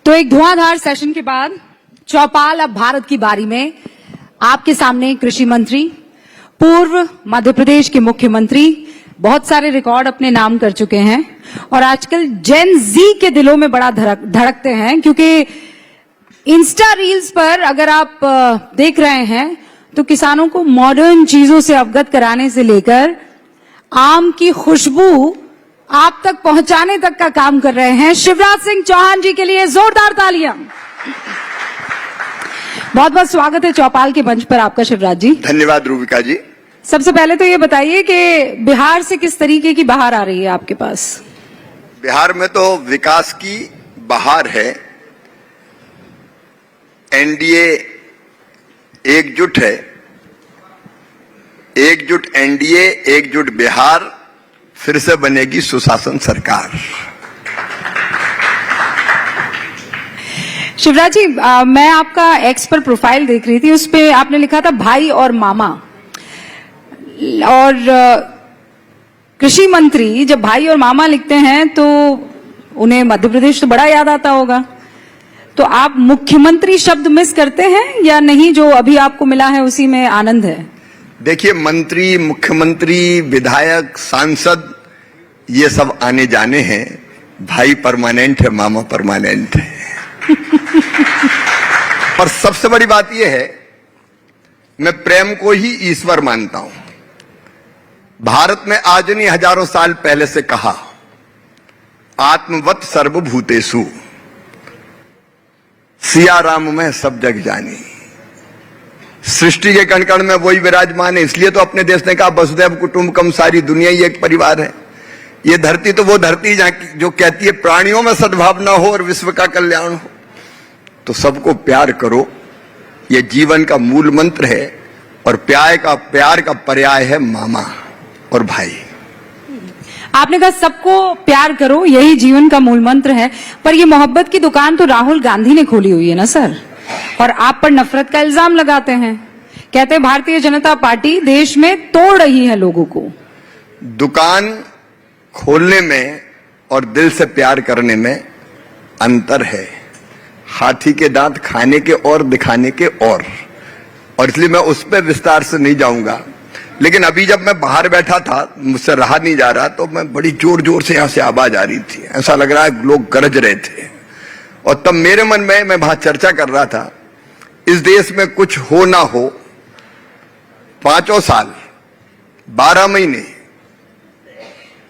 तो एक धुआंधार सेशन के बाद चौपाल अब भारत की बारी में आपके सामने कृषि मंत्री, पूर्व मध्य प्रदेश के मुख्यमंत्री, बहुत सारे रिकॉर्ड अपने नाम कर चुके हैं और आजकल जेन जी के दिलों में बड़ा धड़कते हैं, क्योंकि इंस्टा रील्स पर अगर आप देख रहे हैं तो किसानों को मॉडर्न चीजों से अवगत कराने से लेकर आम की खुशबू आप तक पहुंचाने तक का काम कर रहे हैं। शिवराज सिंह चौहान जी के लिए जोरदार तालियां। बहुत बहुत स्वागत है चौपाल के मंच पर आपका शिवराज जी। धन्यवाद रूबिका जी। सबसे पहले तो ये बताइए कि बिहार से किस तरीके की बहार आ रही है आपके पास? बिहार में तो विकास की बहार है। एनडीए एकजुट है, एकजुट एनडीए, एकजुट बिहार, फिर से बनेगी सुशासन सरकार। शिवराज जी, मैं आपका एक्स पर प्रोफाइल देख रही थी, उस पे आपने लिखा था भाई और मामा। और कृषि मंत्री जब भाई और मामा लिखते हैं तो उन्हें मध्य प्रदेश तो बड़ा याद आता होगा। तो आप मुख्यमंत्री शब्द मिस करते हैं या नहीं? जो अभी आपको मिला है उसी में आनंद है? देखिए, मंत्री, मुख्यमंत्री, विधायक, सांसद, ये सब आने जाने हैं। भाई परमानेंट है, मामा परमानेंट है। पर सबसे बड़ी बात यह है, मैं प्रेम को ही ईश्वर मानता हूं। भारत में आज नहीं, हजारों साल पहले से कहा, आत्मवत सर्वभूतेषु, सिया राम में सब जग जानी। सृष्टि के कण कण में वही विराजमान है। इसलिए तो अपने देश ने कहा वसुधैव कुटुंबकम, सारी दुनिया ही एक परिवार है। ये धरती तो वो धरती जहां जो कहती है प्राणियों में सद्भावना हो और विश्व का कल्याण हो। तो सबको प्यार करो, ये जीवन का मूल मंत्र है। और प्यार का पर्याय है मामा और भाई। आपने कहा सबको प्यार करो, यही जीवन का मूल मंत्र है। पर ये मोहब्बत की दुकान तो राहुल गांधी ने खोली हुई है ना सर, और आप पर नफरत का इल्जाम लगाते हैं। कहते हैं भारतीय जनता पार्टी देश में तोड़ रही है लोगों को। दुकान खोलने में और दिल से प्यार करने में अंतर है। हाथी के दांत खाने के और दिखाने के और इसलिए मैं उस पर विस्तार से नहीं जाऊंगा। लेकिन अभी जब मैं बाहर बैठा था, मुझसे रहा नहीं जा रहा, तो मैं बड़ी जोर जोर से यहां से आवाज आ रही थी। ऐसा लग रहा है लोग गरज रहे थे। और तब मेरे मन में, मैं वहां चर्चा कर रहा था, इस देश में कुछ हो ना हो, 5 साल, 12 महीने,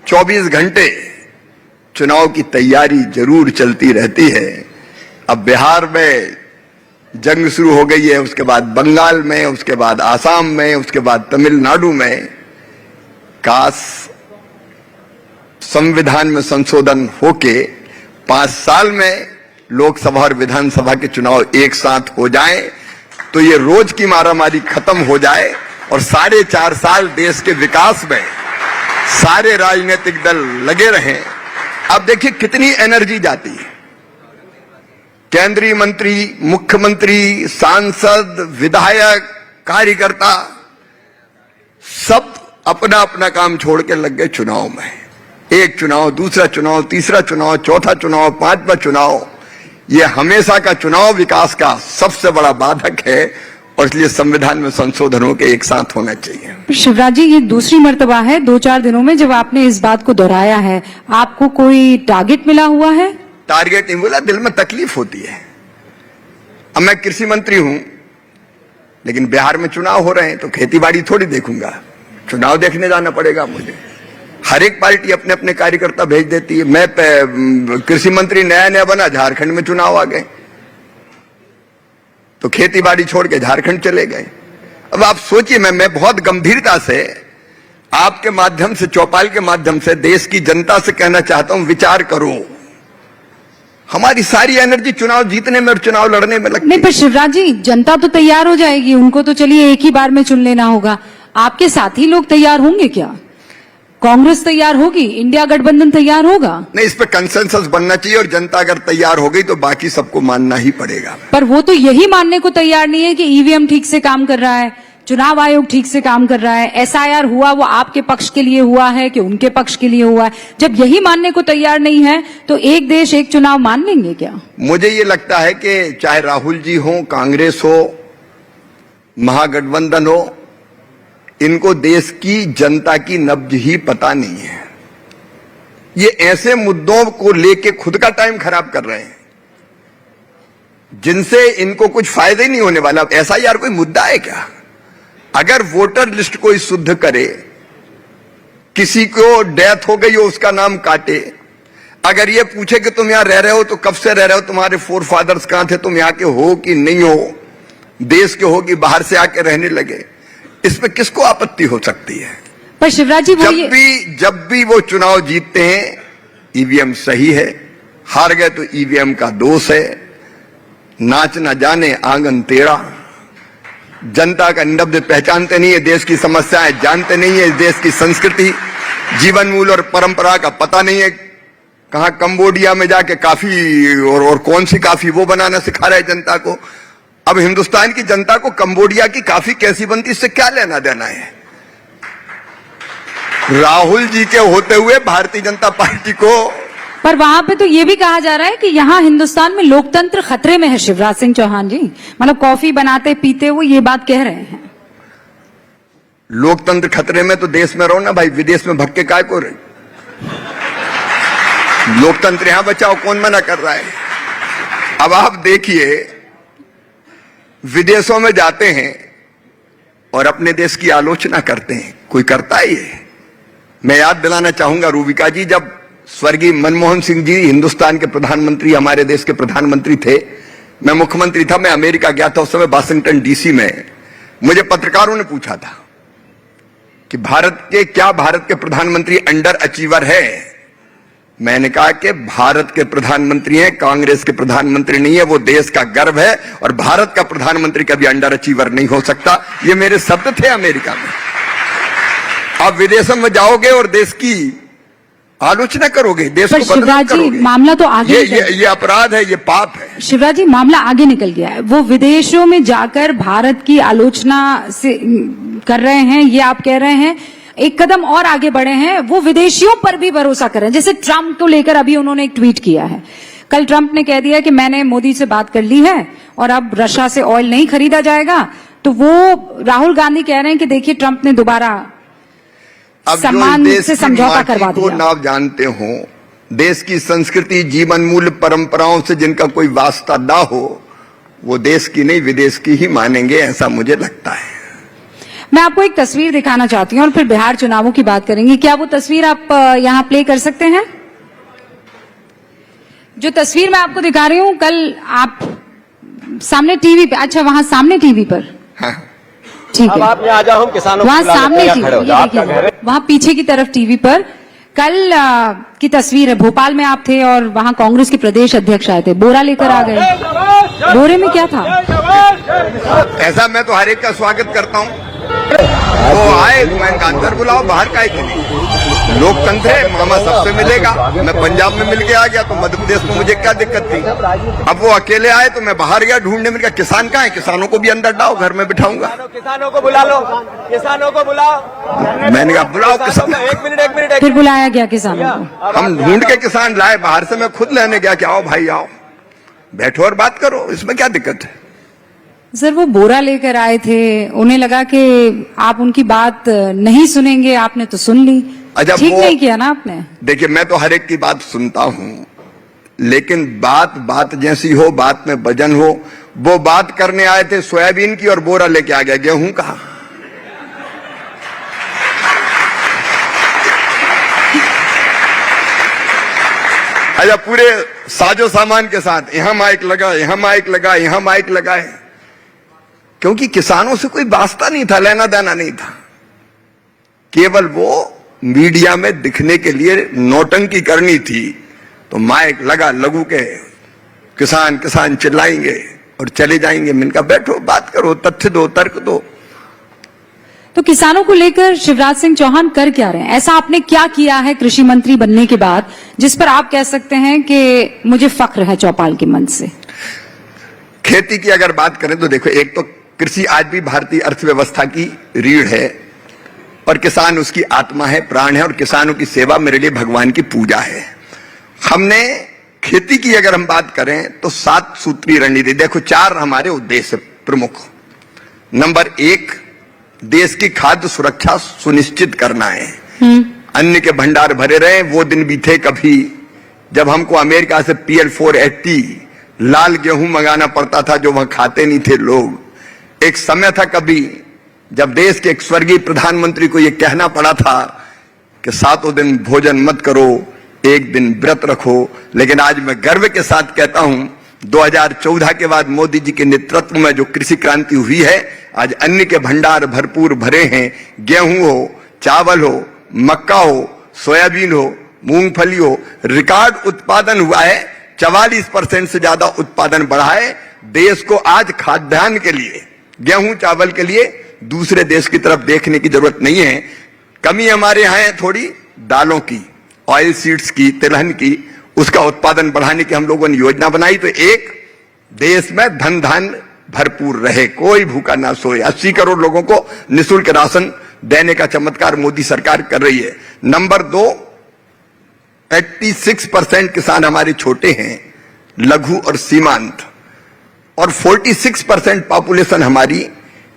24 घंटे चुनाव की तैयारी जरूर चलती रहती है। अब बिहार में जंग शुरू हो गई है, उसके बाद बंगाल में, उसके बाद आसाम में, उसके बाद तमिलनाडु में। काश संविधान में संशोधन होके 5 साल में लोकसभा और विधानसभा के चुनाव एक साथ हो जाएं, तो ये रोज की मारामारी खत्म हो जाए और 4.5 साल देश के विकास में सारे राजनीतिक दल लगे रहें। अब देखिए कितनी एनर्जी जाती है। केंद्रीय मंत्री, मुख्यमंत्री, सांसद, विधायक, कार्यकर्ता, सब अपना अपना काम छोड़ के लग गए चुनाव में। एक चुनाव, दूसरा चुनाव, तीसरा चुनाव, चौथा चुनाव, 5वां चुनाव। ये हमेशा का चुनाव विकास का सबसे बड़ा बाधक है और इसलिए संविधान में संशोधनों के एक साथ होना चाहिए। शिवराज जी, ये दूसरी मर्तबा है 2-4 दिनों में जब आपने इस बात को दोहराया है। आपको कोई टारगेट मिला हुआ है? टारगेट नहीं बोला, दिल में तकलीफ होती है। अब मैं कृषि मंत्री हूं, लेकिन बिहार में चुनाव हो रहे हैं तो खेतीबाड़ी थोड़ी देखूंगा, चुनाव देखने जाना पड़ेगा मुझे। हर एक पार्टी अपने अपने कार्यकर्ता भेज देती है। मैं कृषि मंत्री नया बना, झारखंड में चुनाव आ गए तो खेतीबाड़ी छोड़ के झारखंड चले गए। अब आप सोचिए, मैं बहुत गंभीरता से आपके माध्यम से, चौपाल के माध्यम से देश की जनता से कहना चाहता हूं, विचार करो। हमारी सारी एनर्जी चुनाव जीतने में और चुनाव लड़ने में लगती है। नहीं, पर शिवराज जी, जनता तो तैयार हो जाएगी, उनको तो चलिए एक ही बार में चुन लेना होगा। आपके साथी लोग तैयार होंगे क्या? कांग्रेस तैयार होगी? इंडिया गठबंधन तैयार होगा? नहीं, इस पे कंसेंसस बनना चाहिए और जनता अगर तैयार हो गई तो बाकी सबको मानना ही पड़ेगा। पर वो तो यही मानने को तैयार नहीं है कि ईवीएम ठीक से काम कर रहा है, चुनाव आयोग ठीक से काम कर रहा है, एसआईआर हुआ वो आपके पक्ष के लिए हुआ है कि उनके पक्ष के लिए हुआ है? जब यही मानने को तैयार नहीं है तो एक देश एक चुनाव मान लेंगे क्या? मुझे ये लगता है कि चाहे राहुल जी हो, कांग्रेस हो, महागठबंधन हो, इनको देश की जनता की नब्ज ही पता नहीं है। ये ऐसे मुद्दों को लेके खुद का टाइम खराब कर रहे हैं जिनसे इनको कुछ फायदा ही नहीं होने वाला। ऐसा यार कोई मुद्दा है क्या? अगर वोटर लिस्ट कोई शुद्ध करे, किसी को डेथ हो गई हो उसका नाम काटे, अगर ये पूछे कि तुम यहां रह रहे हो तो कब से रह रहे हो, तुम्हारे फोर फादर्स कहां थे, तुम यहां के हो कि नहीं हो, देश के हो कि बाहर से आके रहने लगे, इसमें किसको आपत्ति हो सकती है? पर शिवराज जी जब भी वो चुनाव जीतते हैं ईवीएम सही है, हार गए तो ईवीएम का दोष है। नाच न जाने आंगन टेढ़ा, जनता का नब्ज पहचानते नहीं है, देश की समस्याएं जानते नहीं है, देश की संस्कृति, जीवन मूल्य और परंपरा का पता नहीं है। कहां कंबोडिया में जाके काफी और कौन सी काफी वो बनाना सिखा रहे जनता को। अब हिंदुस्तान की जनता को कंबोडिया की काफी कैसी बनती इससे क्या लेना देना है? राहुल जी के होते हुए भारतीय जनता पार्टी को। पर वहां पे तो ये भी कहा जा रहा है कि यहाँ हिंदुस्तान में लोकतंत्र खतरे में है। शिवराज सिंह चौहान जी मतलब कॉफी बनाते पीते वो ये बात कह रहे हैं। लोकतंत्र खतरे में तो देश में रहो ना भाई, विदेश में भक्के काय को रहे? लोकतंत्र यहां बचाओ, कौन मना कर रहा है? अब आप देखिए, विदेशों में जाते हैं और अपने देश की आलोचना करते हैं, कोई करता ही है? मैं याद दिलाना चाहूंगा रूबिका जी, जब स्वर्गीय मनमोहन सिंह जी हिंदुस्तान के प्रधानमंत्री, हमारे देश के प्रधानमंत्री थे, मैं मुख्यमंत्री था, मैं अमेरिका गया था उस समय वाशिंगटन डीसी में। मुझे पत्रकारों ने पूछा था कि भारत के प्रधानमंत्री अंडर अचीवर है? मैंने कहा कि भारत के प्रधानमंत्री हैं, कांग्रेस के प्रधानमंत्री नहीं है, वो देश का गर्व है और भारत का प्रधानमंत्री कभी अंडर अचीवर नहीं हो सकता। ये मेरे शब्द थे अमेरिका में। आप विदेशों में जाओगे और देश की आलोचना करोगे, देश को शिवराज जी मामला तो आगे ये अपराध है, ये पाप है। शिवराज जी मामला आगे निकल गया है, वो विदेशों में जाकर भारत की आलोचना से कर रहे हैं, ये आप कह रहे हैं। एक कदम और आगे बढ़े हैं, वो विदेशियों पर भी भरोसा कर रहे हैं। जैसे ट्रंप को लेकर अभी उन्होंने एक ट्वीट किया है। कल ट्रंप ने कह दिया कि मैंने मोदी से बात कर ली है और अब रशिया से ऑयल नहीं खरीदा जाएगा। तो वो राहुल गांधी कह रहे हैं कि देखिए ट्रंप ने दोबारा सम्मान से समझौता करवा दिया। को नाम जानते हो, देश की संस्कृति, जीवन मूल्य, परंपराओं से जिनका कोई वास्ता ना हो, वो देश की नहीं विदेश की ही मानेंगे, ऐसा मुझे लगता है। मैं आपको एक तस्वीर दिखाना चाहती हूँ और फिर बिहार चुनावों की बात करेंगे। क्या वो तस्वीर आप यहाँ प्ले कर सकते हैं? जो तस्वीर मैं आपको दिखा रही हूँ, कल आप सामने टीवी पे, अच्छा वहां सामने टीवी पर, हाँ। ठीक है, आप आ जाओ, हम किसानों वहां सामने टीवी, वहां पीछे की तरफ टीवी पर कल की तस्वीर है। भोपाल में आप थे और वहां कांग्रेस के प्रदेश अध्यक्ष आए थे, बोरा लेकर आ गए। बोरे में क्या था? ऐसा मैं तो हर एक का स्वागत करता हूँ। वो आए तो मैं अंदर बुलाओ, बाहर का के लिए। लोकतंत्र है, मामा सबसे मिलेगा। मैं पंजाब में मिल के आ गया तो मध्य प्रदेश में मुझे क्या दिक्कत थी? अब वो अकेले आए तो मैं बाहर गया ढूंढने में, किसान कहाँ है? किसानों को भी अंदर लाओ, घर में बिठाऊंगा। किसानों को बुला लो, किसानों को बुलाओ। मैंने कहा बुलाओ किसान। एक मिनट फिर बुलाया गया किसानों को। हम ढूंढ के किसान लाए बाहर से, मैं खुद लेने गया कि आओ भाई आओ, बैठो और बात करो, इसमें क्या दिक्कत है? सर वो बोरा लेकर आए थे, उन्हें लगा कि आप उनकी बात नहीं सुनेंगे, आपने तो सुन ली। ठीक नहीं किया ना आपने? देखिए मैं तो हर एक की बात सुनता हूं, लेकिन बात जैसी हो, बात में वजन हो। वो बात करने आए थे सोयाबीन की और बोरा लेके आ गया, गेहूं कहां? अच्छा पूरे साजो सामान के साथ, यहां माइक लगा, यहां माइक लगा, यहां माइक लगाए, क्योंकि किसानों से कोई वास्ता नहीं था, लेना देना नहीं था। केवल वो मीडिया में दिखने के लिए नौटंकी करनी थी। तो माइक लगा, लगू के किसान किसान चिल्लाएंगे और चले जाएंगे। मैंने कहा बैठो, बात करो, तथ्य दो, तर्क दो। तो किसानों को लेकर शिवराज सिंह चौहान कर क्या रहे हैं? ऐसा आपने क्या किया है कृषि मंत्री बनने के बाद जिस पर आप कह सकते हैं कि मुझे फख्र है चौपाल के मंच से? खेती की अगर बात करें तो देखो, एक तो कृषि आज भी भारतीय अर्थव्यवस्था की रीढ़ है और किसान उसकी आत्मा है, प्राण है, और किसानों की सेवा मेरे लिए भगवान की पूजा है। हमने खेती की अगर हम बात करें तो 7 सूत्री रणनीति, देखो 4 हमारे उद्देश्य प्रमुख। नंबर 1, देश की खाद्य सुरक्षा सुनिश्चित करना है। अन्न के भंडार भरे रहे। वो दिन भी थे कभी जब हमको अमेरिका से PL480 लाल गेहूं मंगाना पड़ता था जो वहां खाते नहीं थे लोग। एक समय था कभी जब देश के एक स्वर्गीय प्रधानमंत्री को यह कहना पड़ा था कि 7 दिन भोजन मत करो, 1 दिन व्रत रखो। लेकिन आज मैं गर्व के साथ कहता हूं 2014 के बाद मोदी जी के नेतृत्व में जो कृषि क्रांति हुई है, आज अन्न के भंडार भरपूर भरे हैं। गेहूं हो, चावल हो, मक्का हो, सोयाबीन हो, मूंगफली हो, रिकॉर्ड उत्पादन हुआ है। 44% से ज्यादा उत्पादन बढ़ा है। देश को आज खाद्यान्न के लिए, गेहूं चावल के लिए दूसरे देश की तरफ देखने की जरूरत नहीं है। कमी हमारे यहां है थोड़ी दालों की, ऑयल सीड्स की, तिलहन की, उसका उत्पादन बढ़ाने की हम लोगों ने योजना बनाई। तो एक, देश में धन धान्य भरपूर रहे, कोई भूखा ना सोए। 80 करोड़ लोगों को निःशुल्क राशन देने का चमत्कार मोदी सरकार कर रही है। नंबर 2, 86% किसान हमारे छोटे हैं, लघु और सीमांत, और 46% पॉपुलेशन हमारी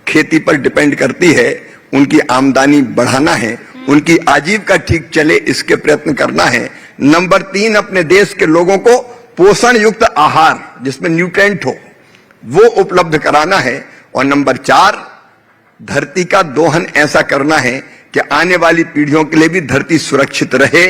खेती पर डिपेंड करती है। उनकी आमदनी बढ़ाना है, उनकी आजीविका ठीक चले, इसके प्रयत्न करना है। नंबर 3, अपने देश के लोगों को पोषण युक्त आहार जिसमें न्यूट्रिएंट हो वो उपलब्ध कराना है। और नंबर 4, धरती का दोहन ऐसा करना है कि आने वाली पीढ़ियों के लिए भी धरती सुरक्षित रहे,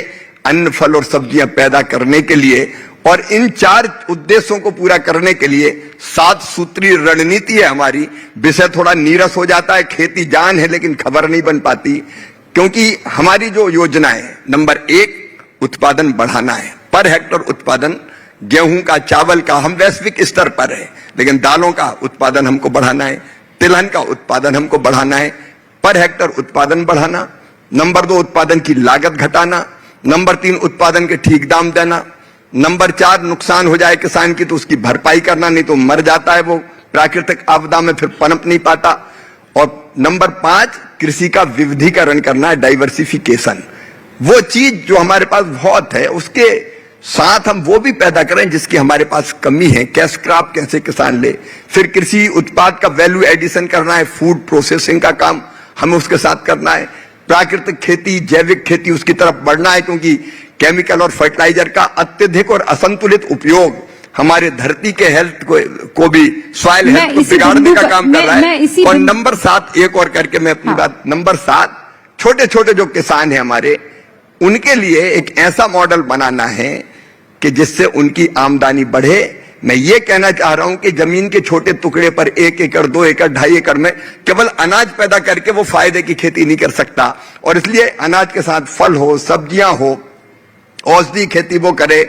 अन्न फल और सब्जियां पैदा करने के लिए। और इन 4 उद्देश्यों को पूरा करने के लिए 7 सूत्री रणनीति है हमारी। विषय थोड़ा नीरस हो जाता है, खेती जान है लेकिन खबर नहीं बन पाती, क्योंकि हमारी जो योजना है, नंबर 1, उत्पादन बढ़ाना है। पर हेक्टर उत्पादन गेहूं का, चावल का हम वैश्विक स्तर पर है, लेकिन दालों का उत्पादन हमको बढ़ाना है, तिलहन का उत्पादन हमको बढ़ाना है, पर हेक्टर उत्पादन बढ़ाना। नंबर 2, उत्पादन की लागत घटाना। नंबर 3, उत्पादन के ठीक दाम देना। नंबर 4, नुकसान हो जाए किसान की तो उसकी भरपाई करना, नहीं तो मर जाता है वो प्राकृतिक आपदा में, फिर पनप नहीं पाता। और नंबर 5, कृषि का विविधीकरण करना है, डाइवर्सिफिकेशन। वो चीज जो हमारे पास बहुत है उसके साथ हम वो भी पैदा करें जिसकी हमारे पास कमी है। कैश क्रॉप कैसे किसान ले, फिर कृषि उत्पाद का वैल्यू एडिशन करना है, फूड प्रोसेसिंग का काम हमें उसके साथ करना है। प्राकृतिक खेती, जैविक खेती, उसकी तरफ बढ़ना है, क्योंकि केमिकल और फर्टिलाइजर का अत्यधिक और असंतुलित उपयोग हमारे धरती के हेल्थ को भी, सॉइल हेल्थ को बिगाड़ने का काम कर रहा है। और नंबर 7, एक और करके मैं अपनी बात, नंबर 7, छोटे छोटे जो किसान है हमारे, उनके लिए एक ऐसा मॉडल बनाना है कि जिससे उनकी आमदनी बढ़े। मैं ये कहना चाह रहा हूं कि जमीन के छोटे टुकड़े पर 1 एकड़, 2 एकड़, 2.5 एकड़ में केवल अनाज पैदा करके वो फायदे की खेती नहीं कर सकता, और इसलिए अनाज के साथ फल हो, सब्जियां हो, औषधि खेती वो करे,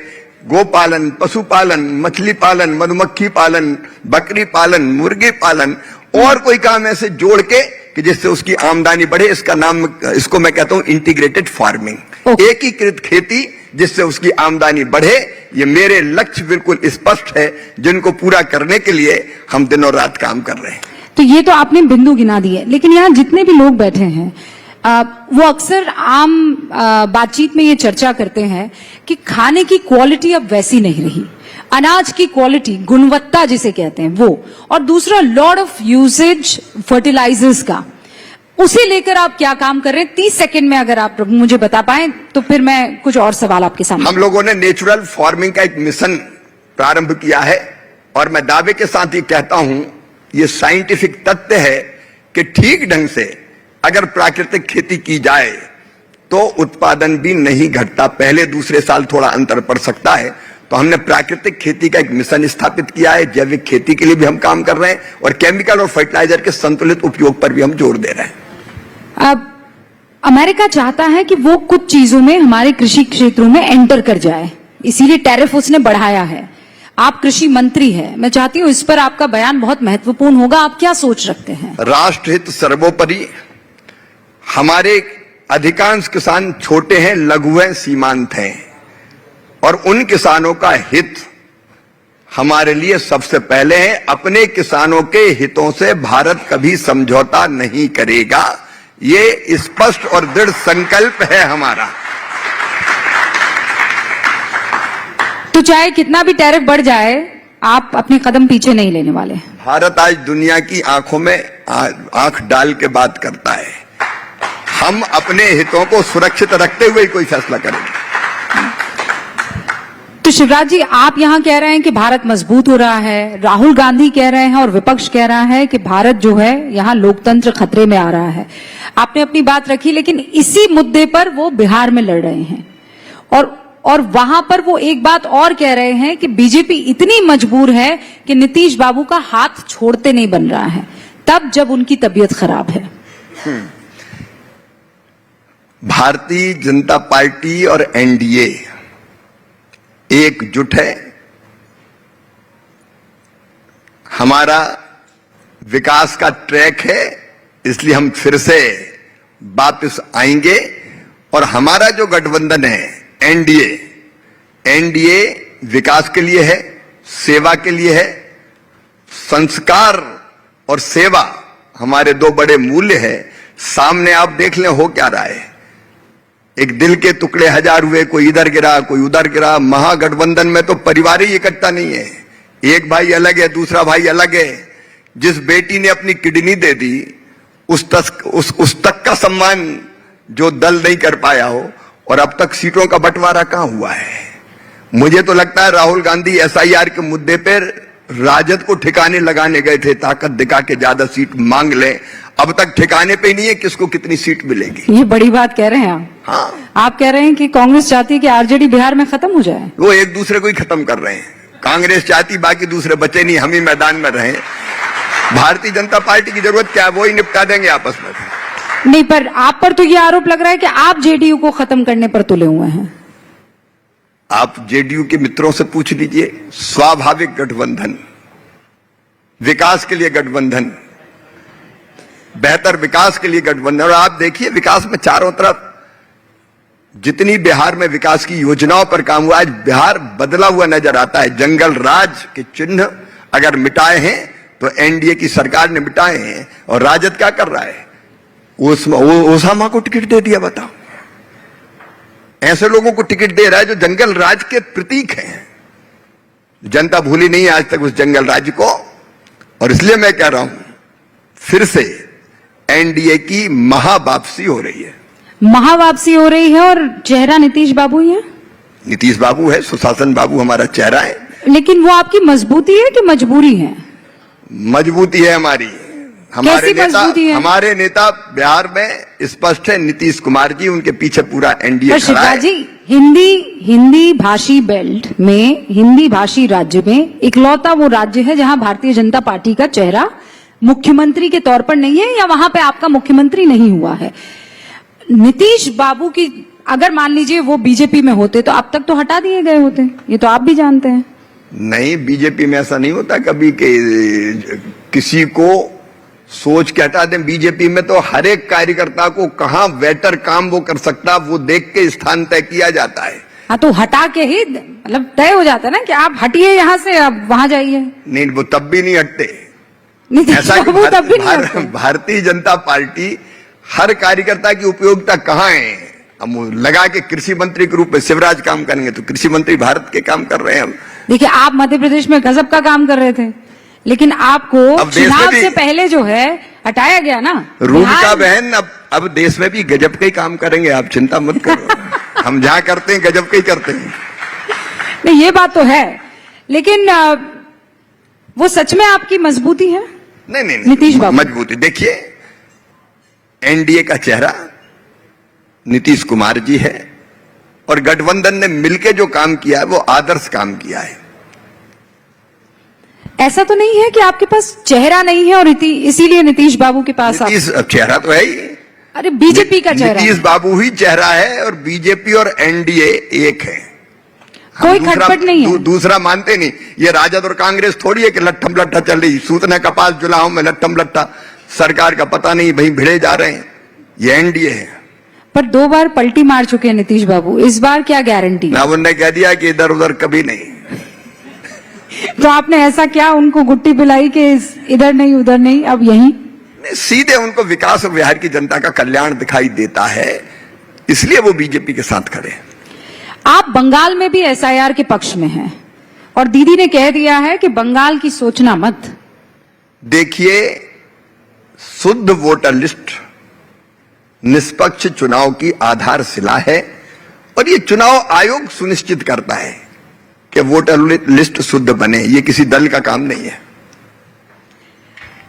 गोपालन, पशुपालन, मछली पालन, मधुमक्खी पालन, बकरी पालन, मुर्गी पालन, और कोई काम ऐसे जोड़ के कि जिससे उसकी आमदनी बढ़े। इसका नाम, इसको मैं कहता हूं इंटीग्रेटेड फार्मिंग, एकीकृत खेती, जिससे उसकी आमदनी बढ़े। ये मेरे लक्ष्य बिल्कुल स्पष्ट है, जिनको पूरा करने के लिए हम दिनों रात काम कर रहे हैं। तो ये तो आपने बिंदु गिना दिए, लेकिन यहाँ जितने भी लोग बैठे हैं वो अक्सर आम बातचीत में ये चर्चा करते हैं कि खाने की क्वालिटी अब वैसी नहीं रही, अनाज की क्वालिटी, गुणवत्ता जिसे कहते हैं वो, और दूसरा लॉट ऑफ यूसेज फर्टिलाइजर्स का, उसे लेकर आप क्या काम कर रहे हैं? 30 सेकंड में अगर आप प्रभु मुझे बता पाए तो फिर मैं कुछ और सवाल आपके सामने। हम लोगों ने नेचुरल फार्मिंग का एक मिशन प्रारंभ किया है, और मैं दावे के साथ ही कहता हूं, ये साइंटिफिक तथ्य है कि ठीक ढंग से अगर प्राकृतिक खेती की जाए तो उत्पादन भी नहीं घटता। पहले दूसरे साल थोड़ा अंतर पड़ सकता है। तो हमने प्राकृतिक खेती का एक मिशन स्थापित किया है, जैविक खेती के लिए भी हम काम कर रहे हैं, और केमिकल और फर्टिलाइजर के संतुलित उपयोग पर भी हम जोर दे रहे हैं। अब अमेरिका चाहता है कि वो कुछ चीजों में हमारे कृषि क्षेत्रों में एंटर कर जाए, इसीलिए टैरिफ उसने बढ़ाया है। आप कृषि मंत्री हैं, मैं चाहती हूं इस पर आपका बयान बहुत महत्वपूर्ण होगा। आप क्या सोच रखते हैं? राष्ट्रहित सर्वोपरि। हमारे अधिकांश किसान छोटे हैं, लघु हैं, सीमांत हैं, और उन किसानों का हित हमारे लिए सबसे पहले है। अपने किसानों के हितों से भारत कभी समझौता नहीं करेगा, ये स्पष्ट और दृढ़ संकल्प है हमारा। तो चाहे कितना भी टैरिफ बढ़ जाए, आप अपने कदम पीछे नहीं लेने वाले। भारत आज दुनिया की आंखों में आंख डाल के बात करता है। हम अपने हितों को सुरक्षित रखते हुए ही कोई फैसला करेंगे। तो शिवराज जी, आप यहां कह रहे हैं कि भारत मजबूत हो रहा है, राहुल गांधी कह रहे हैं और विपक्ष कह रहा है कि भारत जो है यहां लोकतंत्र खतरे में आ रहा है। आपने अपनी बात रखी, लेकिन इसी मुद्दे पर वो बिहार में लड़ रहे हैं और वहां पर वो एक बात और कह रहे हैं कि बीजेपी इतनी मजबूर है कि नीतीश बाबू का हाथ छोड़ते नहीं बन रहा है, तब जब उनकी तबीयत खराब है। भारतीय जनता पार्टी और एनडीए एकजुट है। हमारा विकास का ट्रैक है, इसलिए हम फिर से वापस आएंगे। और हमारा जो गठबंधन है एनडीए विकास के लिए है, सेवा के लिए है। संस्कार और सेवा हमारे दो बड़े मूल्य है। सामने आप देख लें हो क्या रहा है। एक दिल के टुकड़े हजार हुए, कोई इधर गिरा कोई उधर गिरा। महागठबंधन में तो परिवार ही इकट्ठा नहीं है, एक भाई अलग है दूसरा भाई अलग है। जिस बेटी ने अपनी किडनी दे दी उस तक का सम्मान जो दल नहीं कर पाया हो, और अब तक सीटों का बंटवारा कहां हुआ है। मुझे तो लगता है राहुल गांधी एसआईआर के मुद्दे पर राजद को ठिकाने लगाने गए थे, ताकत दिखा के ज्यादा सीट मांग लें। अब तक ठिकाने पे नहीं है किसको कितनी सीट मिलेगी। ये बड़ी बात कह रहे हैं आप। हाँ, आप कह रहे हैं कि कांग्रेस चाहती है कि आरजेडी बिहार में खत्म हो जाए। वो एक दूसरे को ही खत्म कर रहे हैं। कांग्रेस चाहती बाकी दूसरे बचे नहीं, हम ही मैदान में रहे। भारतीय जनता पार्टी की जरूरत क्या है, वो ही निपटा देंगे आपस में। नहीं, पर आप पर तो ये आरोप लग रहा है कि आप जेडीयू को खत्म करने पर तुले हुए हैं। आप जेडीयू के मित्रों से पूछ लीजिए। स्वाभाविक गठबंधन, विकास के लिए गठबंधन, बेहतर विकास के लिए गठबंधन। और आप देखिए विकास में चारों तरफ जितनी बिहार में विकास की योजनाओं पर काम हुआ, आज बिहार बदला हुआ नजर आता है। जंगल राज के चिन्ह अगर मिटाए हैं तो एनडीए की सरकार ने मिटाए हैं। और राजद क्या कर रहा है, ओसामा को टिकट दे दिया। बताओ, ऐसे लोगों को टिकट दे रहा है जो जंगल राज के प्रतीक हैं। जनता भूली नहीं आज तक उस जंगल राज को। और इसलिए मैं कह रहा हूं फिर से एनडीए की महावापसी हो रही है। महावापसी हो रही है और चेहरा नीतीश बाबू ही है। नीतीश बाबू है, सुशासन बाबू हमारा चेहरा है। लेकिन वो आपकी मजबूती है कि मजबूरी है? मजबूती है हमारी। हमारे नेता बिहार में स्पष्ट है, नीतीश कुमार जी, उनके पीछे पूरा एनडीए खड़ा है। जी, हिंदी भाषी बेल्ट में, हिंदी भाषी राज्य में इकलौता वो राज्य है जहां भारतीय जनता पार्टी का चेहरा मुख्यमंत्री के तौर पर नहीं है, या वहां पे आपका मुख्यमंत्री नहीं हुआ है। नीतीश बाबू की अगर मान लीजिए वो बीजेपी में होते तो अब तक तो हटा दिए गए होते, ये तो आप भी जानते हैं। नहीं, बीजेपी में ऐसा नहीं होता कभी कि किसी को सोच के हटा दें। बीजेपी में तो हर एक कार्यकर्ता को कहां बेटर काम वो कर सकता, वो देख के स्थान तय किया जाता है। हाँ, तो हटा के ही मतलब तय हो जाता है ना कि आप हटिए यहां से, अब वहां जाइए। नहीं, वो तब भी नहीं हटते। नीतीश बाबू तब भी नहीं हटते। भारतीय जनता पार्टी हर कार्यकर्ता की उपयोगिता कहां है। हम लगा के कृषि मंत्री के रूप में शिवराज काम करेंगे तो कृषि मंत्री भारत के काम कर रहे हैं हम। देखिए, आप मध्य प्रदेश में गजब का काम कर रहे थे, लेकिन आपको चुनाव से पहले जो है हटाया गया ना। रूबिका बहन, अब देश में भी गजब का ही काम करेंगे, आप चिंता मत करो। हम जहां करते हैं गजब का ही करते हैं। नहीं, ये बात तो है, लेकिन वो सच में आपकी मजबूती है। नहीं, नीतीश बाबू मजबूती देखिए, एनडीए का चेहरा नीतीश कुमार जी है और गठबंधन ने मिलकर जो काम किया है वो आदर्श काम किया है। ऐसा तो नहीं है कि आपके पास चेहरा नहीं है और इसीलिए नीतीश बाबू के पास चेहरा तो है ही। अरे बीजेपी का चेहरा, नीतीश बाबू ही चेहरा है और बीजेपी और एनडीए एक है। कोई खटपट नहीं है। दूसरा मानते नहीं। ये राजद और कांग्रेस थोड़ी है कि लट्ठम लट्ठा चल रही, सूतने कपास जुलाओं में लट्ठम लट्ठा, सरकार का पता नहीं, भाई भिड़े जा रहे हैं। ये एनडीए है। पर 2 बार पलटी मार चुके हैं नीतीश बाबू, इस बार क्या गारंटी? ना उन्होंने कह दिया कि इधर उधर कभी नहीं। तो आपने ऐसा क्या उनको गुट्टी पिलाई कि इधर नहीं उधर नहीं, अब यहीं? सीधे उनको विकास और बिहार की जनता का कल्याण दिखाई देता है, इसलिए वो बीजेपी के साथ खड़े हैं। आप बंगाल में भी एसआईआर के पक्ष में हैं और दीदी ने कह दिया है कि बंगाल की सोचना मत। देखिए, शुद्ध वोटर लिस्ट निष्पक्ष चुनाव की आधारशिला है और ये चुनाव आयोग सुनिश्चित करता है कि वोटर लिस्ट शुद्ध बने, ये किसी दल का काम नहीं है।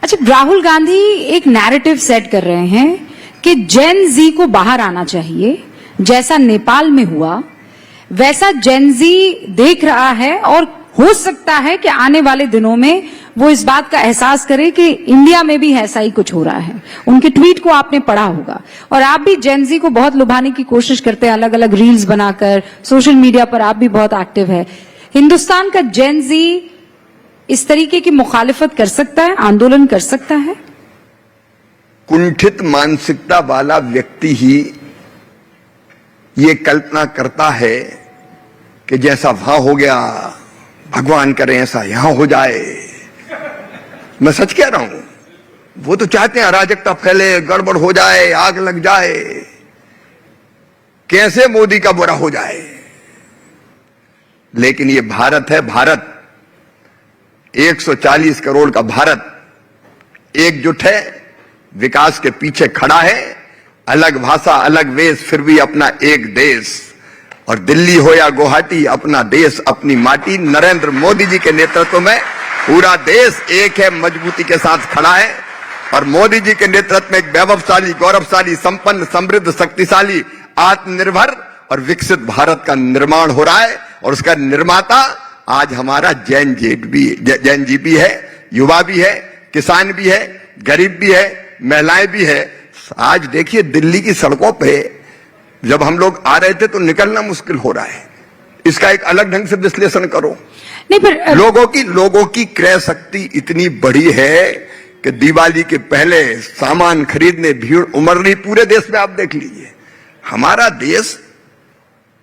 अच्छा, राहुल गांधी एक नैरेटिव सेट कर रहे हैं कि जेन जी को बाहर आना चाहिए, जैसा नेपाल में हुआ वैसा जेन जी देख रहा है और हो सकता है कि आने वाले दिनों में वो इस बात का एहसास करे कि इंडिया में भी ऐसा ही कुछ हो रहा है। उनके ट्वीट को आपने पढ़ा होगा और आप भी जेन जी को बहुत लुभाने की कोशिश करते हैं, अलग अलग रील्स बनाकर, सोशल मीडिया पर आप भी बहुत एक्टिव है। हिंदुस्तान का जेन जी इस तरीके की मुखालिफत कर सकता है, आंदोलन कर सकता है? कुंठित मानसिकता वाला व्यक्ति ही ये कल्पना करता है कि जैसा वहां हो गया, भगवान करे ऐसा यहां हो जाए। मैं सच कह रहा हूं, वो तो चाहते हैं अराजकता फैले, गड़बड़ हो जाए, आग लग जाए, कैसे मोदी का बुरा हो जाए। लेकिन ये भारत है, भारत 140 करोड़ का भारत एकजुट है, विकास के पीछे खड़ा है, अलग भाषा अलग वेश फिर भी अपना एक देश। और दिल्ली हो या गुवाहाटी, अपना देश अपनी माटी। नरेंद्र मोदी जी के नेतृत्व में पूरा देश एक है, मजबूती के साथ खड़ा है और मोदी जी के नेतृत्व में एक वैभवशाली, गौरवशाली, संपन्न, समृद्ध, शक्तिशाली, आत्मनिर्भर और विकसित भारत का निर्माण हो रहा है। और उसका निर्माता आज हमारा जैन जी भी है, युवा भी है, किसान भी है, गरीब भी है, महिलाएं भी है। आज देखिए दिल्ली की सड़कों पे जब हम लोग आ रहे थे तो निकलना मुश्किल हो रहा है। इसका एक अलग ढंग से विश्लेषण करो। नहीं, पर लोगों की क्रय शक्ति इतनी बड़ी है कि दिवाली के पहले सामान खरीदने भीड़ उमड़ रही पूरे देश में। आप देख लीजिए, हमारा देश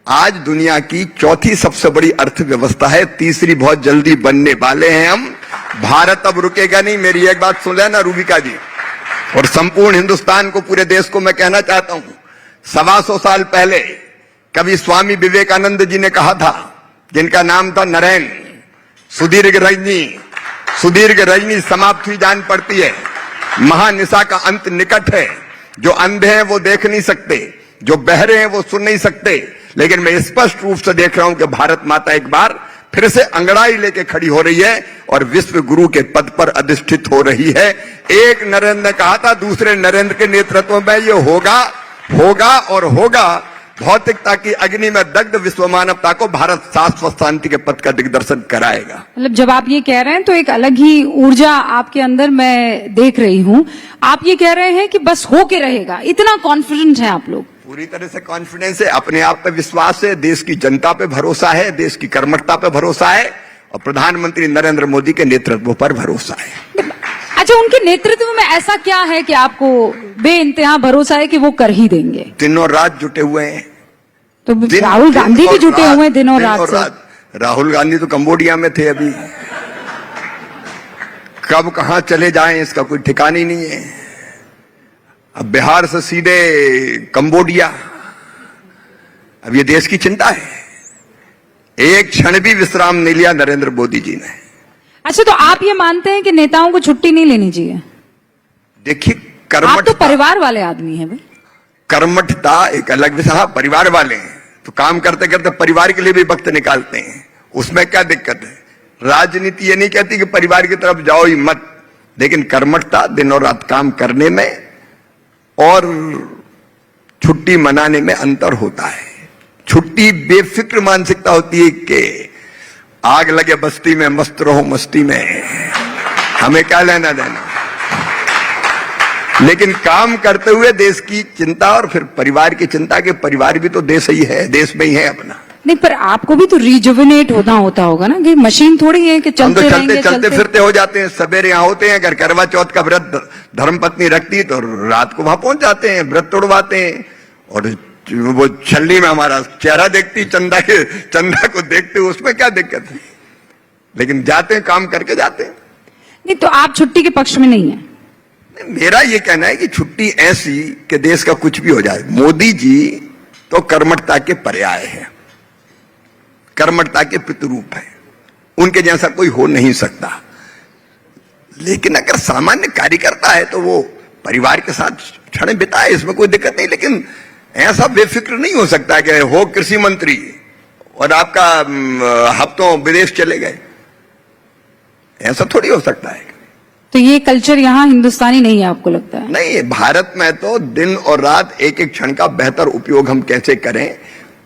आज दुनिया की चौथी सबसे बड़ी अर्थव्यवस्था है, तीसरी बहुत जल्दी बनने वाले हैं हम। भारत अब रुकेगा नहीं। मेरी एक बात सुन लेना रूबिका जी, और संपूर्ण हिंदुस्तान को, पूरे देश को मैं कहना चाहता हूं, 125 साल पहले कवि स्वामी विवेकानंद जी ने कहा था, जिनका नाम था नरेन, सुदीर्घ रजनी समाप्त हुई जान पड़ती है, महानिशा का अंत निकट है। जो अंधे हैं वो देख नहीं सकते, जो बहरे हैं वो सुन नहीं सकते, लेकिन मैं स्पष्ट रूप से देख रहा हूं कि भारत माता एक बार फिर से अंगड़ाई लेके खड़ी हो रही है और विश्व गुरु के पद पर अधिष्ठित हो रही है। एक नरेंद्र ने कहा था, दूसरे नरेंद्र के नेतृत्व में ये होगा और होगा। भौतिकता की अग्नि में दग्ध विश्व मानवता को भारत शाश्वत शांति के पथ का दिग्दर्शन कराएगा। मतलब जब आप ये कह रहे हैं तो एक अलग ही ऊर्जा आपके अंदर मैं देख रही हूं। आप ये कह रहे हैं कि बस होके रहेगा, इतना कॉन्फिडेंट है आप लोग? पूरी तरह से कॉन्फिडेंस है, अपने आप पे विश्वास है, देश की जनता पे भरोसा है, देश की कर्मठता पे भरोसा है और प्रधानमंत्री नरेंद्र मोदी के नेतृत्व पर भरोसा है। अच्छा, उनके नेतृत्व में ऐसा क्या है कि आपको बेइंतहा भरोसा है कि वो कर ही देंगे? दिनों रात जुटे हुए हैं। तो राहुल गांधी भी जुटे हुए हैं दिनों रात। राहुल गांधी तो कंबोडिया में थे, अभी कब कहां चले जाएं इसका कोई ठिकाना ही नहीं है। अब बिहार से सीधे कंबोडिया। अब ये देश की चिंता है, एक क्षण भी विश्राम नहीं लिया नरेंद्र मोदी जी ने। अच्छा, तो आप ये मानते हैं कि नेताओं को छुट्टी नहीं लेनी चाहिए? देखिए, आप तो परिवार वाले आदमी हैं भाई। कर्मठता एक अलग विषय। हाँ, परिवार वाले हैं तो काम करते करते परिवार के लिए भी वक्त निकालते हैं, उसमें क्या दिक्कत है। राजनीति ये नहीं कहती कि परिवार की तरफ जाओ ही मत, लेकिन कर्मठता, दिनों रात काम करने में और छुट्टी मनाने में अंतर होता है। छुट्टी बेफिक्र मानसिकता होती है कि आग लगे बस्ती में, मस्त रहो मस्ती में, हमें क्या लेना देना। लेकिन काम करते हुए देश की चिंता और फिर परिवार की चिंता, के परिवार भी तो देश ही है, देश में ही है अपना। नहीं, पर आपको भी तो रिजुविनेट होता होगा ना, कि मशीन थोड़ी है कि हम तो रहेंगे, चलते फिरते हो जाते हैं। सवेरे यहाँ होते हैं, अगर करवा चौथ का व्रत धर्मपत्नी रखती तो रात को वहां पहुंच जाते हैं, व्रत तोड़वाते हैं। और वो छलनी में हमारा चेहरा देखती, चंदा को देखते, उसमें क्या दिक्कत है। लेकिन जाते हैं, काम करके जाते हैं। नहीं तो आप छुट्टी के पक्ष में नहीं है? मेरा ये कहना है कि छुट्टी ऐसी कि देश का कुछ भी हो जाए। मोदी जी तो कर्मठता के पर्याय है, कर्मठता के प्रतिरूप है, उनके जैसा कोई हो नहीं सकता। लेकिन अगर सामान्य कार्यकर्ता है तो वो परिवार के साथ क्षण बिताए, इसमें कोई दिक्कत नहीं। लेकिन ऐसा बेफिक्र नहीं हो सकता कि हो कृषि मंत्री और आपका हफ्तों विदेश चले गए, ऐसा थोड़ी हो सकता है। तो ये कल्चर यहाँ हिंदुस्तानी नहीं है आपको लगता है? नहीं, भारत में तो दिन और रात एक एक क्षण का बेहतर उपयोग हम कैसे करें।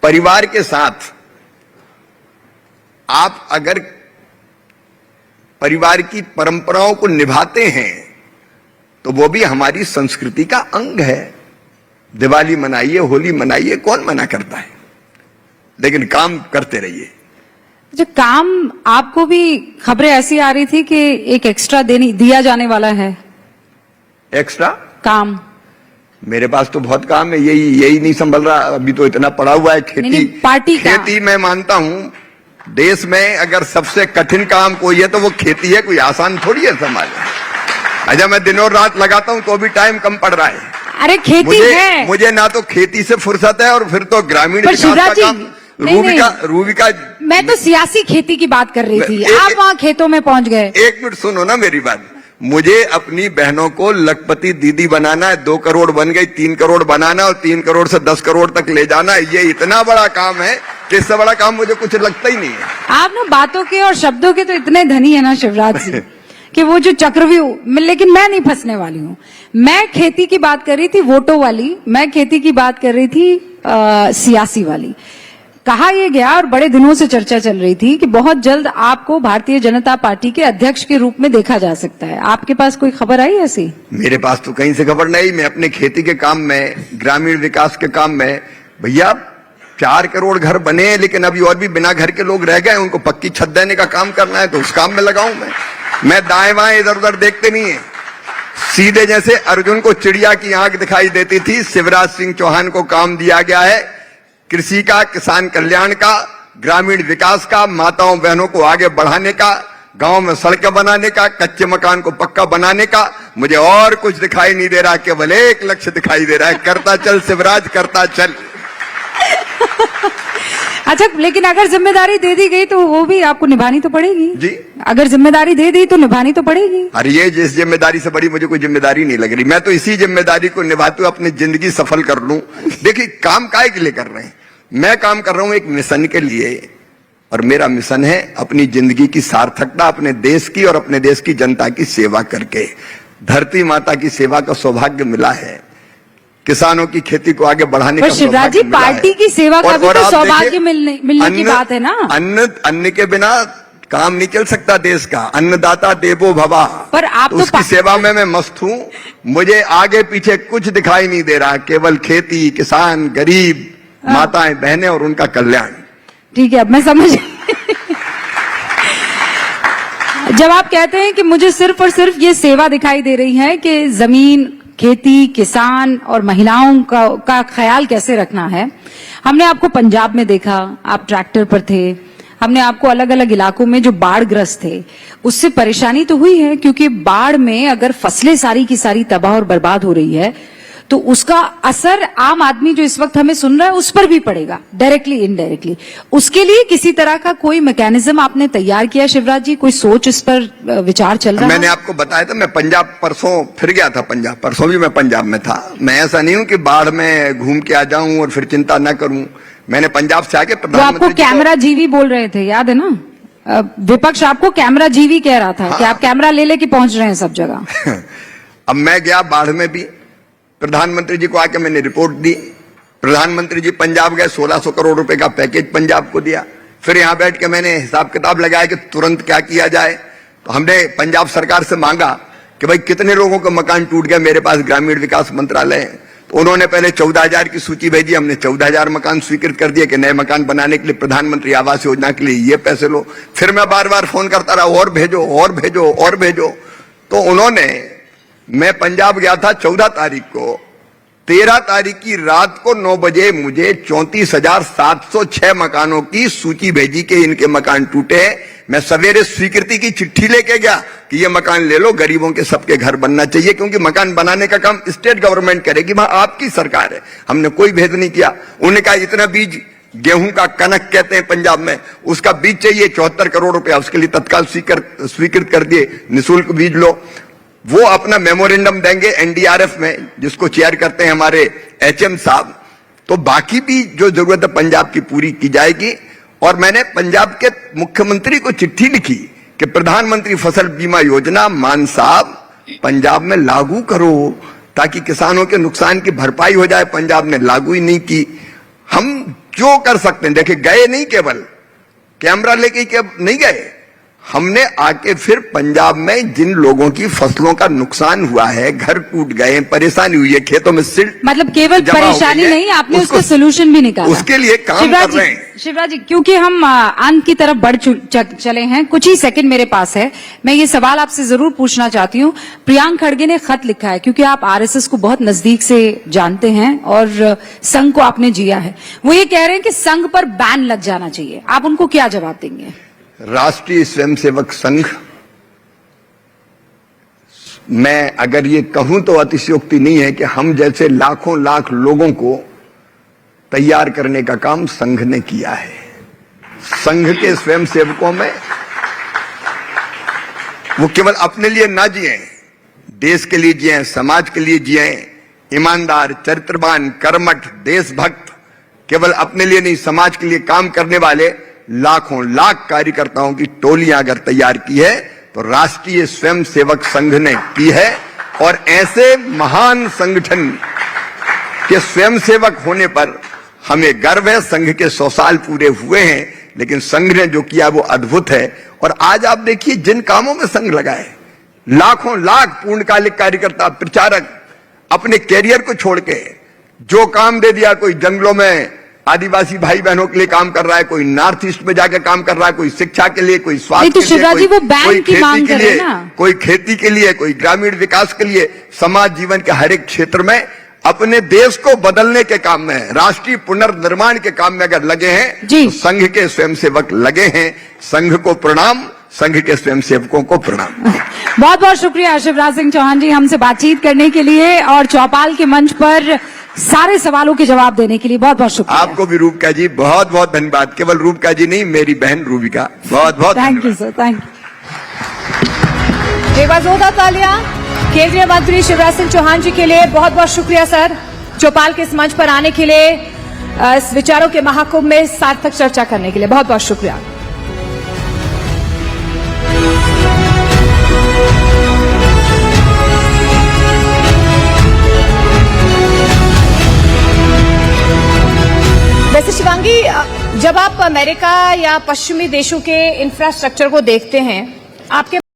परिवार के साथ आप अगर परिवार की परंपराओं को निभाते हैं तो वो भी हमारी संस्कृति का अंग है। दिवाली मनाइए, होली मनाइए, कौन मना करता है, लेकिन काम करते रहिए। जो काम, आपको भी खबरें ऐसी आ रही थी कि एक एक्स्ट्रा दिया जाने वाला है एक्स्ट्रा काम। मेरे पास तो बहुत काम है, यही नहीं संभल रहा। अभी तो इतना पड़ा हुआ है खेती। नहीं, पार्टी का। खेती मैं मानता हूं देश में अगर सबसे कठिन काम कोई है तो वो खेती है। कोई आसान थोड़ी है संभालना। अच्छा, मैं दिनों रात लगाता हूं तो भी टाइम कम पड़ रहा है। अरे खेती है, मुझे ना तो खेती से फुर्सत है और फिर तो ग्रामीण पर विकास का शिवराज जी, काम। रूबिका मैं तो सियासी खेती की बात कर रही थी, आप वहाँ खेतों में पहुंच गए। एक मिनट सुनो ना मेरी बात। मुझे अपनी बहनों को लखपति दीदी बनाना है। 2 करोड़ बन गई, 3 करोड़ बनाना और 3 करोड़ से 10 करोड़ तक ले जाना। ये इतना बड़ा काम है कि इससे बड़ा काम मुझे कुछ लगता ही नहीं है। आप ना बातों के और शब्दों के तो इतने धनी है ना शिवराज जी कि वो जो चक्रव्यूह, लेकिन मैं नहीं फंसने वाली हूँ। मैं खेती की बात कर रही थी, वोटों वाली। मैं खेती की बात कर रही थी सियासी वाली। कहा यह गया और बड़े दिनों से चर्चा चल रही थी कि बहुत जल्द आपको भारतीय जनता पार्टी के अध्यक्ष के रूप में देखा जा सकता है। आपके पास कोई खबर आई ऐसी? मेरे पास तो कहीं से खबर नहीं। मैं अपने खेती के काम में, ग्रामीण विकास के काम में, भैया 4 करोड़ घर बने हैं लेकिन अभी और भी बिना घर के लोग रह गए, उनको पक्की छत देने का काम करना है तो उस काम में लगाऊं मैं दाएं बाएं इधर उधर देखते नहीं है। सीधे जैसे अर्जुन को चिड़िया की आंख दिखाई देती थी, शिवराज सिंह चौहान को काम दिया गया है कृषि का, किसान कल्याण का, ग्रामीण विकास का, माताओं बहनों को आगे बढ़ाने का, गांव में सड़कें बनाने का, कच्चे मकान को पक्का बनाने का। मुझे और कुछ दिखाई नहीं दे रहा, केवल एक लक्ष्य दिखाई दे रहा है, करता चल शिवराज, करता चल। अच्छा, लेकिन अगर जिम्मेदारी दे दी गई तो वो भी आपको निभानी तो पड़ेगी जी। अगर जिम्मेदारी दे दी तो निभानी तो पड़ेगी। अरे ये जिस जिम्मेदारी से बड़ी मुझे कोई जिम्मेदारी नहीं लग रही। मैं तो इसी जिम्मेदारी को निभाते हुए अपनी जिंदगी सफल कर लूं। देखिए, काम काहे के लिए कर रहे हैं? मैं काम कर रहा हूं एक मिशन के लिए, और मेरा मिशन है अपनी जिंदगी की सार्थकता अपने देश की और अपने देश की जनता की सेवा करके। धरती माता की सेवा का सौभाग्य मिला है, किसानों की खेती को आगे बढ़ाने का शिवराज जी, पार्टी की सेवा का भी तो सौभाग्य मिलने की बात है ना। अन्न के बिना काम नहीं चल सकता देश का। अन्नदाता देवो भवा। पर आप तो उसकी सेवा में मैं मस्त हूं। मुझे आगे पीछे कुछ दिखाई नहीं दे रहा, केवल खेती, किसान, गरीब, माताएं बहनें और उनका कल्याण। ठीक है, अब मैं समझ जब आप कहते हैं कि मुझे सिर्फ और सिर्फ ये सेवा दिखाई दे रही है कि जमीन, खेती, किसान और महिलाओं का ख्याल कैसे रखना है। हमने आपको पंजाब में देखा, आप ट्रैक्टर पर थे। हमने आपको अलग अलग इलाकों में जो बाढ़ ग्रस्त थे उससे परेशानी तो हुई है, क्योंकि बाढ़ में अगर फसलें सारी की सारी तबाह और बर्बाद हो रही है तो उसका असर आम आदमी जो इस वक्त हमें सुन रहा है उस पर भी पड़ेगा, डायरेक्टली इनडायरेक्टली। उसके लिए किसी तरह का कोई मैकेनिज्म आपने तैयार किया शिवराज जी? कोई सोच इस पर विचार चल रहा है? मैंने आपको बताया था, मैं पंजाब परसों फिर गया था। पंजाब परसों भी मैं पंजाब में था। मैं ऐसा नहीं हूं कि बाढ़ में घूम के आ जाऊं और फिर चिंता न करूं। मैंने पंजाब से आके प्रधानमंत्री आपको कैमरा जीवी बोल रहे थे, याद है ना? विपक्ष आपको कैमरा जीवी कह रहा था। हाँ। कि आप कैमरा ले लेके पहुंच रहे हैं सब जगह। अब मैं गया बाढ़ में भी, प्रधानमंत्री जी को आके मैंने रिपोर्ट दी। प्रधानमंत्री जी पंजाब गए, 1600 करोड़ रुपए का पैकेज पंजाब को दिया। फिर यहां बैठ के मैंने हिसाब किताब लगाया कि तुरंत क्या किया जाए। तो हमने पंजाब सरकार से मांगा कि भाई कितने लोगों का मकान टूट गया। मेरे पास ग्रामीण विकास मंत्रालय है, तो उन्होंने पहले 14,000 की सूची भेजी। हमने 14,000 मकान स्वीकृत कर दिए कि नए मकान बनाने के लिए प्रधानमंत्री आवास योजना के लिए ये पैसे लो। फिर मैं बार बार फोन करता रहा, और भेजो और भेजो और भेजो। तो उन्होंने, मैं पंजाब गया था 14 तारीख को, 13 तारीख की रात को 9 बजे मुझे 34,706 मकानों की सूची भेजी कि इनके मकान टूटे। मैं सवेरे स्वीकृति की चिट्ठी लेके गया कि ये मकान ले लो, गरीबों के सबके घर बनना चाहिए, क्योंकि मकान बनाने का काम स्टेट गवर्नमेंट करेगी, वहां आपकी सरकार है। हमने कोई भेद नहीं किया। उन्होंने कहा इतना बीज, गेहूं का कनक कहते हैं पंजाब में, उसका बीज चाहिए 74 करोड़ रुपया, उसके लिए तत्काल स्वीकृत कर दिए, निःशुल्क बीज लो। वो अपना मेमोरेंडम देंगे एनडीआरएफ में, जिसको चेयर करते हैं हमारे एचएम साहब। तो बाकी भी जो जरूरत है पंजाब की पूरी की जाएगी। और मैंने पंजाब के मुख्यमंत्री को चिट्ठी लिखी कि प्रधानमंत्री फसल बीमा योजना मान साहब पंजाब में लागू करो, ताकि किसानों के नुकसान की भरपाई हो जाए। पंजाब ने लागू ही नहीं की। हम जो कर सकते हैं, देखिए गए नहीं, केवल कैमरा लेके नहीं गए, हमने आके फिर पंजाब में जिन लोगों की फसलों का नुकसान हुआ है, घर टूट गए, परेशानी हुई है, खेतों में सिल्ट मतलब केवल जमा हो परेशानी गई है, नहीं, आपने उसका सोल्यूशन भी निकाला। उसके लिए काम कर रहे हैं। शिवराज जी, क्योंकि हम अंत की तरफ बढ़ चले हैं, कुछ ही सेकंड मेरे पास है, मैं ये सवाल आपसे जरूर पूछना चाहती हूँ। प्रियांक खड़गे ने खत लिखा है, क्योंकि आप आरएसएस को बहुत नजदीक से जानते हैं और संघ को आपने जिया है। वो ये कह रहे हैं कि संघ पर बैन लग जाना चाहिए, आप उनको क्या जवाब देंगे? राष्ट्रीय स्वयंसेवक संघ, मैं अगर ये कहूं तो अतिशयोक्ति नहीं है कि हम जैसे लाखों लाख लोगों को तैयार करने का काम संघ ने किया है। संघ के स्वयंसेवकों में वो केवल अपने लिए ना जिए, देश के लिए जिए, समाज के लिए जिए, ईमानदार, चरित्रवान, कर्मठ, देशभक्त, केवल अपने लिए नहीं समाज के लिए काम करने वाले लाखों लाख कार्यकर्ताओं की टोलियां अगर तैयार की है तो राष्ट्रीय स्वयंसेवक संघ ने की है। और ऐसे महान संगठन के स्वयंसेवक होने पर हमें गर्व है। संघ के 100 साल पूरे हुए हैं, लेकिन संघ ने जो किया वो अद्भुत है। और आज आप देखिए जिन कामों में संघ लगा है, लाखों लाख पूर्णकालिक कार्यकर्ता, प्रचारक अपने कैरियर को छोड़ के जो काम दे दिया, कोई जंगलों में आदिवासी भाई बहनों के लिए काम कर रहा है, कोई नॉर्थ ईस्ट में जाकर काम कर रहा है, कोई शिक्षा के लिए, कोई स्वास्थ्य तो के लिए, कोई खेती के लिए, कोई खेती के लिए, कोई ग्रामीण विकास के लिए, समाज जीवन के हर एक क्षेत्र में अपने देश को बदलने के काम में, राष्ट्रीय पुनर्निर्माण के काम में अगर लगे हैं तो संघ के स्वयंसेवक लगे हैं। संघ को प्रणाम, संघ के स्वयंसेवकों को प्रणाम। बहुत बहुत शुक्रिया शिवराज सिंह चौहान जी हमसे बातचीत करने के लिए और चौपाल के मंच पर सारे सवालों के जवाब देने के लिए बहुत बहुत शुक्रिया। आपको भी रूबिका जी बहुत बहुत धन्यवाद। केवल रूबिका जी नहीं, मेरी बहन रूबिका, बहुत बहुत thank you sir, thank you. एक बार जोरदार तालियां केंद्रीय मंत्री शिवराज सिंह चौहान जी के लिए। बहुत बहुत शुक्रिया सर, चौपाल के इस मंच पर आने के लिए, इस विचारों के महाकुंभ में सार्थक चर्चा करने के लिए बहुत बहुत शुक्रिया। वैसे शिवांगी, जब आप अमेरिका या पश्चिमी देशों के इंफ्रास्ट्रक्चर को देखते हैं, आपके